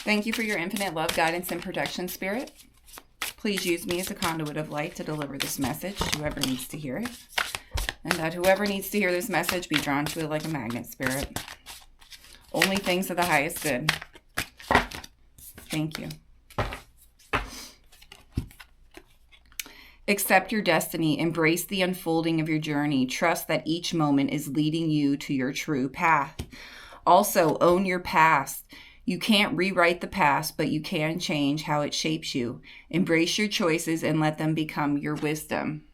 Thank you for your infinite love, guidance, and protection, Spirit. Please use me as a conduit of light to deliver this message to whoever needs to hear it. And that whoever needs to hear this message be drawn to it like a magnet, Spirit. Only things of the highest good. Thank you. Accept your destiny. Embrace the unfolding of your journey. Trust that each moment is leading you to your true path. Also, own your past. You can't rewrite the past, but you can change how it shapes you. Embrace your choices and let them become your wisdom.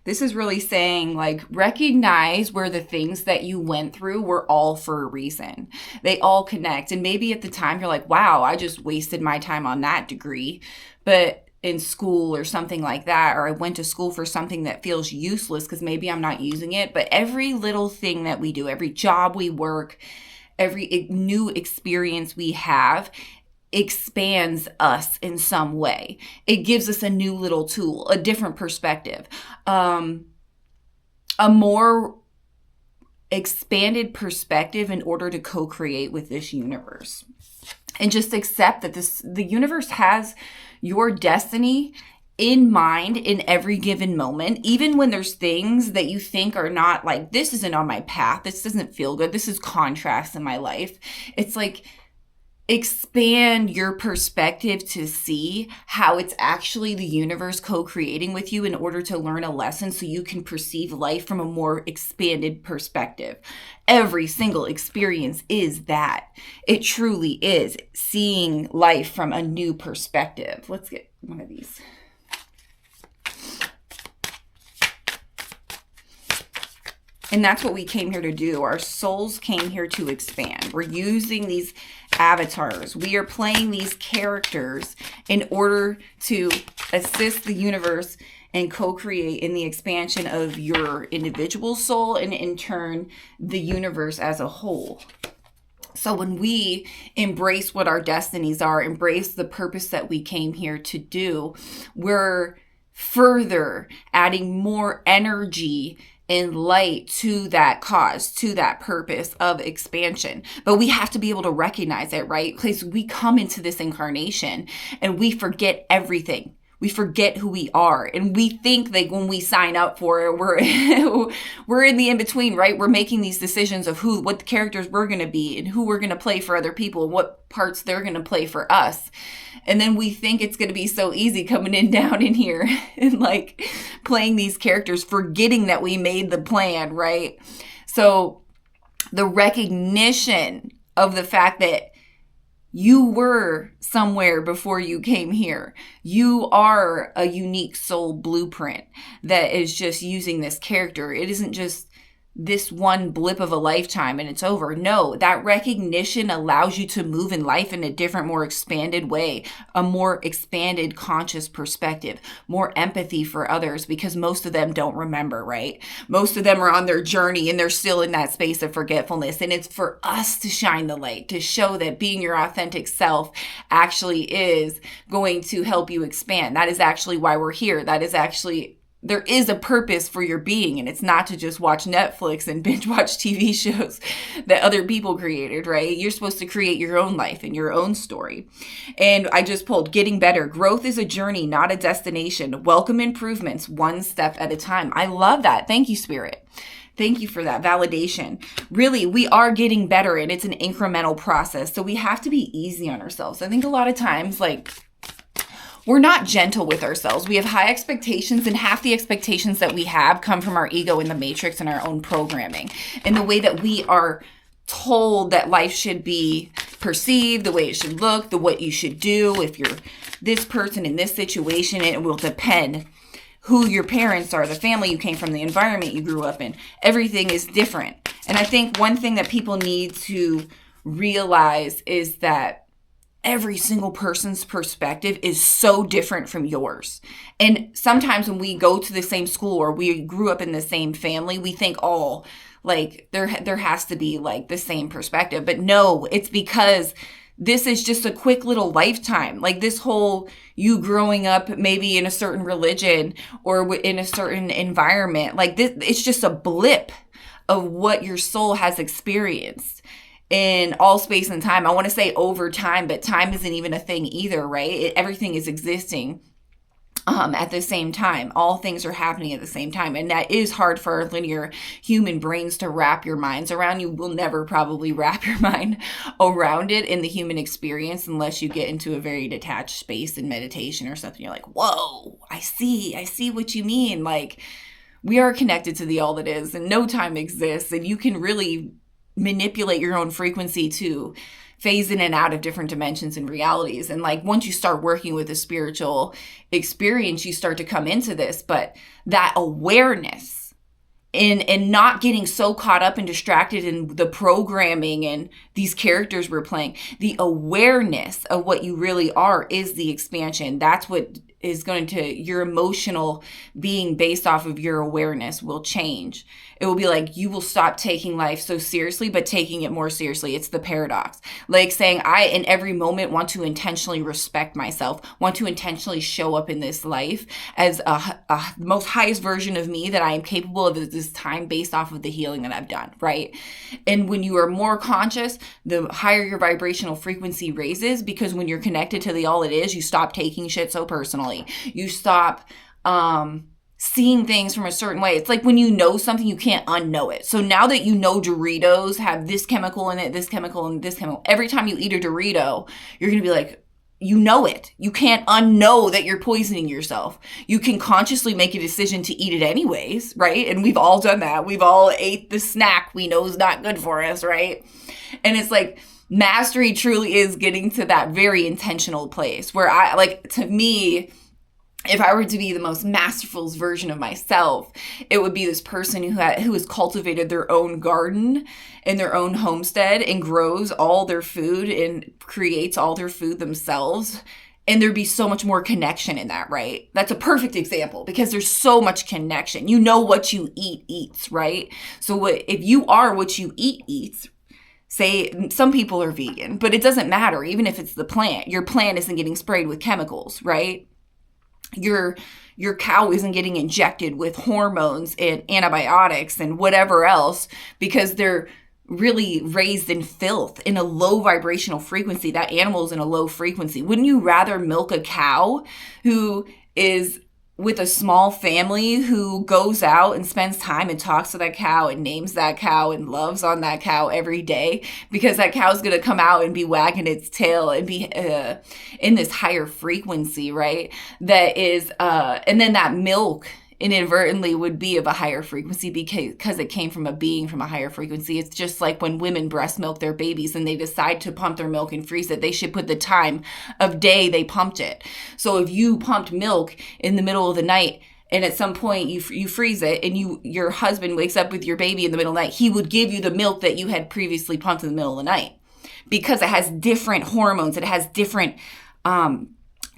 This is really saying, like, recognize where the things that you went through were all for a reason. They all connect. And maybe at the time you're like, wow, I just wasted my time on that degree. But in school or something like that, or I went to school for something that feels useless because maybe I'm not using it. But every little thing that we do, every job we work, every new experience we have expands us in some way. It gives us a new little tool, a different perspective, a more expanded perspective in order to co-create with this universe. And just accept that the universe has your destiny in mind in every given moment, even when there's things that you think are not like, this isn't on my path, this doesn't feel good, this is contrast in my life. It's like, expand your perspective to see how it's actually the universe co-creating with you in order to learn a lesson so you can perceive life from a more expanded perspective. Every single experience is that. It truly is seeing life from a new perspective. Let's get one of these. And that's what we came here to do. Our souls came here to expand. We're using these avatars. We are playing these characters in order to assist the universe and co-create in the expansion of your individual soul and in turn, the universe as a whole. So when we embrace what our destinies are, embrace the purpose that we came here to do, we're further adding more energy and light to that cause, to that purpose of expansion. But we have to be able to recognize it, right? Because we come into this incarnation and we forget everything. We forget who we are. And we think that when we sign up for it, we're in the in-between, right? We're making these decisions of what the characters we're going to be and who we're going to play for other people and what parts they're going to play for us. And then we think it's going to be so easy coming down in here and like playing these characters, forgetting that we made the plan, right? So the recognition of the fact that you were somewhere before you came here. You are a unique soul blueprint that is just using this character. It isn't just this one blip of a lifetime and it's over. No, that recognition allows you to move in life in a different, more expanded way, a more expanded conscious perspective, more empathy for others because most of them don't remember, right? Most of them are on their journey and they're still in that space of forgetfulness. And it's for us to shine the light, to show that being your authentic self actually is going to help you expand. That is actually why we're here. There is a purpose for your being, and it's not to just watch Netflix and binge watch TV shows that other people created, right? You're supposed to create your own life and your own story. And I just pulled Getting Better. Growth is a journey, not a destination. Welcome improvements, one step at a time. I love that. Thank you, Spirit. Thank you for that validation. Really, we are getting better, and it's an incremental process. So we have to be easy on ourselves. I think a lot of times, we're not gentle with ourselves. We have high expectations, and half the expectations that we have come from our ego in the matrix and our own programming. And the way that we are told that life should be perceived, the way it should look, what you should do. If you're this person in this situation, it will depend who your parents are, the family you came from, the environment you grew up in. Everything is different. And I think one thing that people need to realize is that every single person's perspective is so different from yours. And sometimes when we go to the same school or we grew up in the same family, we think, there has to be the same perspective. But no, it's because this is just a quick little lifetime. This whole you growing up maybe in a certain religion or in a certain environment, it's just a blip of what your soul has experienced. in all space and time. I want to say over time, but time isn't even a thing either, right? Everything is existing at the same time. All things are happening at the same time. And that is hard for our linear human brains to wrap your minds around. You will never probably wrap your mind around it in the human experience unless you get into a very detached space in meditation or something. You're like, whoa, I see what you mean. Like, we are connected to the all that is, and no time exists, and you can really manipulate your own frequency to phase in and out of different dimensions and realities. And like, once you start working with a spiritual experience, you start to come into this, but that awareness and not getting so caught up and distracted in the programming and these characters we're playing, the awareness of what you really are is the expansion. That's what is going to, your emotional being based off of your awareness will change. It will be like, you will stop taking life so seriously, but taking it more seriously. It's the paradox. Like saying, I, in every moment, want to intentionally respect myself, want to intentionally show up in this life as a most highest version of me that I am capable of at this time based off of the healing that I've done, right? And when you are more conscious, the higher your vibrational frequency raises, because when you're connected to the all it is, you stop taking shit so personally. You stop seeing things from a certain way. It's like when you know something, you can't unknow it. So now that you know Doritos have this chemical in it, this chemical, and this chemical, every time you eat a Dorito, you're going to be like, you know it. You can't unknow that you're poisoning yourself. You can consciously make a decision to eat it anyways, right? And we've all done that. We've all ate the snack we know is not good for us, right? And it's like, mastery truly is getting to that very intentional place where I, like, to me, if I were to be the most masterful version of myself, it would be this person who has cultivated their own garden and their own homestead and grows all their food and creates all their food themselves. And there'd be so much more connection in that, right? That's a perfect example because there's so much connection. You know what you eat eats, right? So if you are what you eat eats, say some people are vegan, but it doesn't matter. Even if it's the plant, your plant isn't getting sprayed with chemicals, right? Your cow isn't getting injected with hormones and antibiotics and whatever else because they're really raised in filth in a low vibrational frequency. That animal is in a low frequency. Wouldn't you rather milk a cow who is with a small family who goes out and spends time and talks to that cow and names that cow and loves on that cow every day, because that cow is going to come out and be wagging its tail and be in this higher frequency, right? That is, and then that milk inadvertently would be of a higher frequency because it came from a being from a higher frequency. It's just like when women breast milk their babies and they decide to pump their milk and freeze it, they should put the time of day they pumped it. So if you pumped milk in the middle of the night and at some point you freeze it and your husband wakes up with your baby in the middle of the night, he would give you the milk that you had previously pumped in the middle of the night because it has different hormones. It has different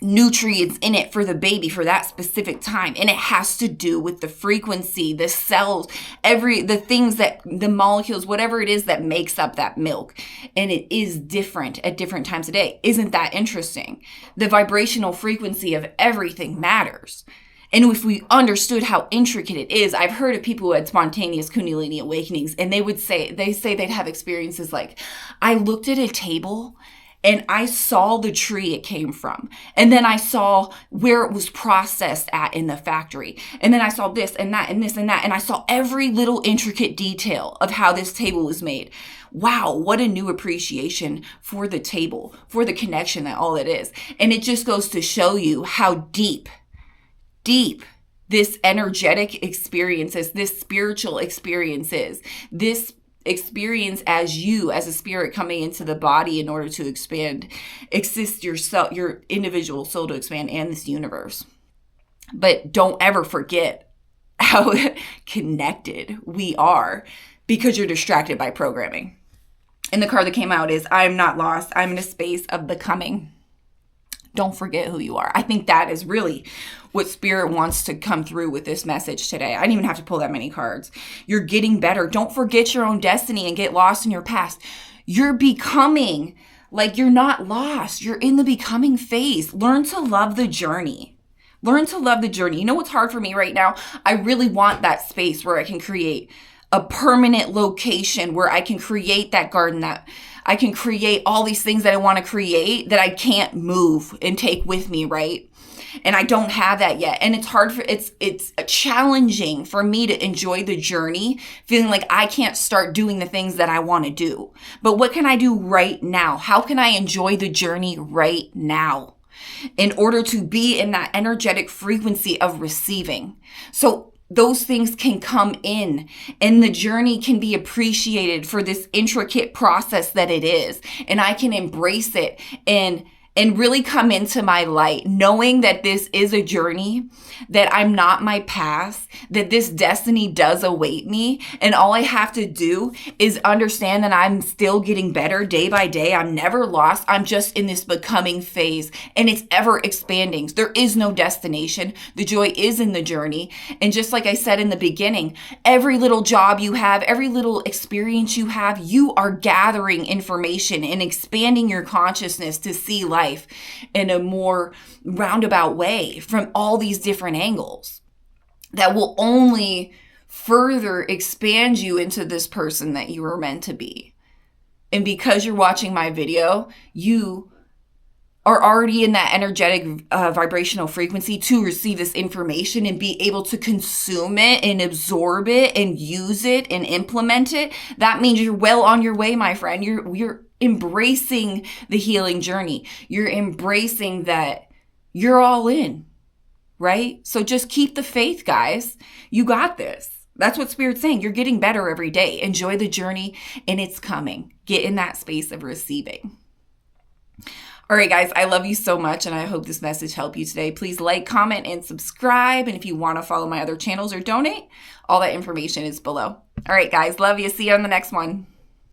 nutrients in it for the baby for that specific time. And it has to do with the frequency, the cells, the things that the molecules, whatever it is that makes up that milk. And it is different at different times of day. Isn't that interesting? The vibrational frequency of everything matters. And if we understood how intricate it is, I've heard of people who had spontaneous Kundalini awakenings, and they say they'd have experiences like, I looked at a table and I saw the tree it came from. And then I saw where it was processed at in the factory. And then I saw this and that and this and that. And I saw every little intricate detail of how this table was made. Wow, what a new appreciation for the table, for the connection that all it is. And it just goes to show you how deep this energetic experience is, this spiritual experience is, this experience as you, as a spirit coming into the body in order to expand, assist yourself, your individual soul to expand and this universe. But don't ever forget how connected we are because you're distracted by programming. And the card that came out is, I'm not lost. I'm in a space of becoming. Don't forget who you are. I think that is really what Spirit wants to come through with this message today. I didn't even have to pull that many cards. You're getting better. Don't forget your own destiny and get lost in your past. You're becoming. Like, you're not lost. You're in the becoming phase. Learn to love the journey. Learn to love the journey. You know what's hard for me right now? I really want that space where I can create a permanent location where I can create that garden, that I can create all these things that I want to create that I can't move and take with me, right? And I don't have that yet. And it's challenging for me to enjoy the journey, feeling like I can't start doing the things that I want to do. But what can I do right now? How can I enjoy the journey right now in order to be in that energetic frequency of receiving? So those things can come in and the journey can be appreciated for this intricate process that it is. And I can embrace it and really come into my light, knowing that this is a journey, that I'm not my past, that this destiny does await me. And all I have to do is understand that I'm still getting better day by day. I'm never lost. I'm just in this becoming phase, and it's ever expanding. There is no destination. The joy is in the journey. And just like I said in the beginning, every little job you have, every little experience you have, you are gathering information and expanding your consciousness to see life in a more roundabout way from all these different angles that will only further expand you into this person that you were meant to be. And because you're watching my video, you are already in that energetic vibrational frequency to receive this information and be able to consume it and absorb it and use it and implement it. That means you're well on your way, my friend. You're embracing the healing journey. You're embracing that you're all in, right? So just keep the faith, guys. You got this. That's what Spirit's saying. You're getting better every day. Enjoy the journey, and it's coming. Get in that space of receiving. All right, guys, I love you so much, and I hope this message helped you today. Please like, comment, and subscribe. And if you want to follow my other channels or donate, all that information is below. All right, guys, love you. See you on the next one.